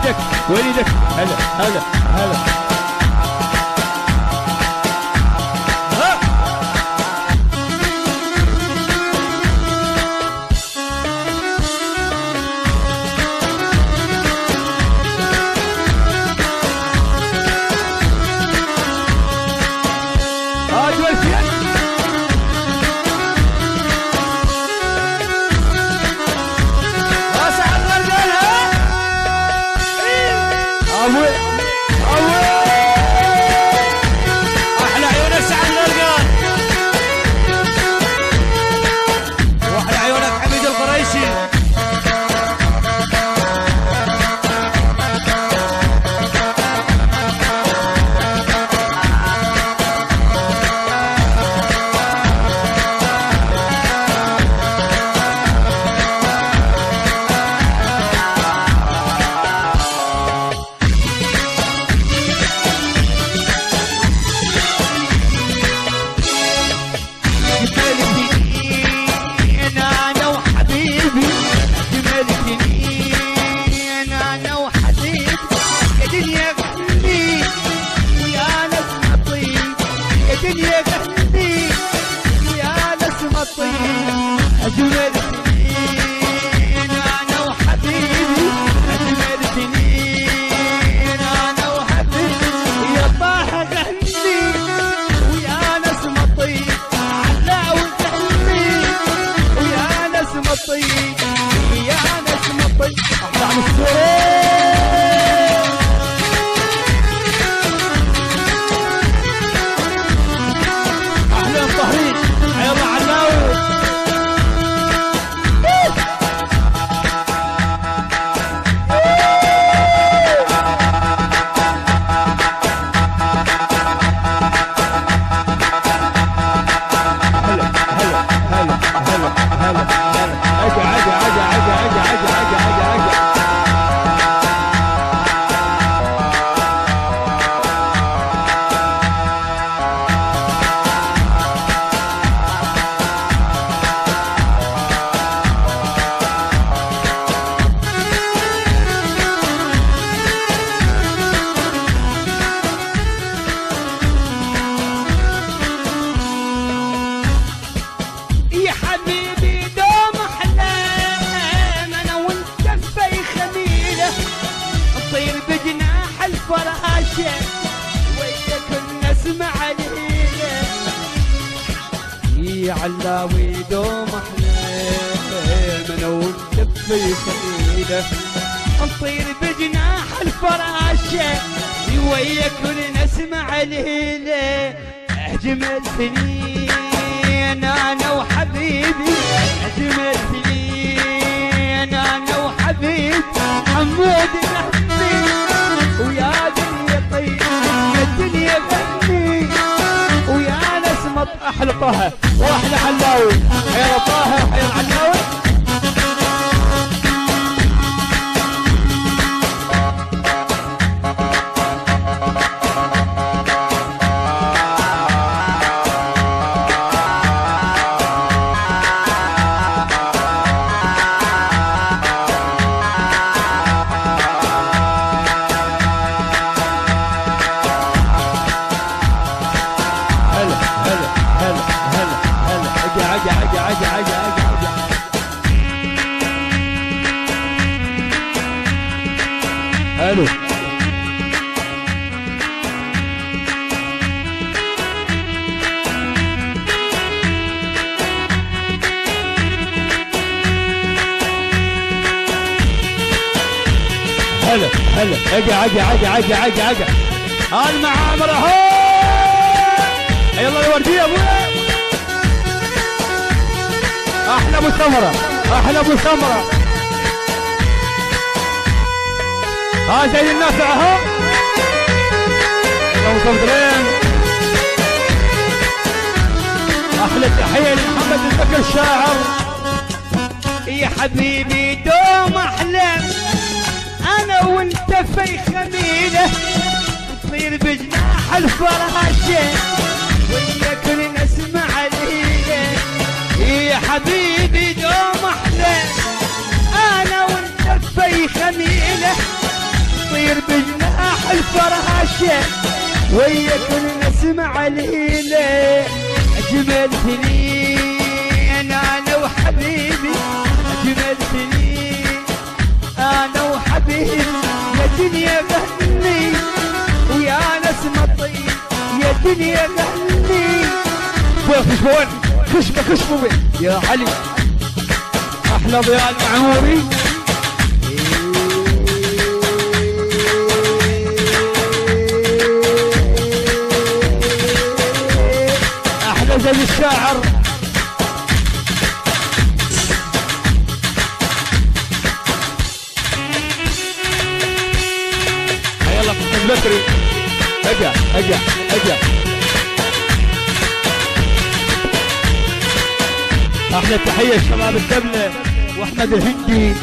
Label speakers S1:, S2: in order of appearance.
S1: ايدك وين ايدك؟ هلا هلا هلا.
S2: علاوي دوم احلام انا وانت في خليله نطير بجناح الفراشه وياك نسمع الهيله اجمل سنين انا وحبيبي اجمل سنين انا وحبيبي حمود نحبي ويا دنيا طيب الدنيا غني ويا نسمة احلى طه واحلى علاوي حيا طه حيا علاوي
S1: الو هلا هلا اجا المعامر اهو يلا يا ورديه ابويا احلى ابو سمره احلى ابو سمره ها زي الناس اهو اللهم صل احلى تحيه لمحمد البكر الشاعر
S2: يا حبيبي دوم احلام انا وانت في خميله نطير بجناح الفراشه وياك نسمع الليله يا حبيبي دوم احلام انا وانت في خميله نطير بجناح الفراشة ويا كل نسمع ليلة أجملتني أنا وحبيبي أجملتني أنا وحبيبي يا دنيا غني ويا ناس مطير يا دنيا غني
S1: خشبون خشبه يا علي احلى ضياء المعموري احلى زي الشاعر يلا محمد بكري اجا احلى تحيه شباب الدبله واحمد الهندي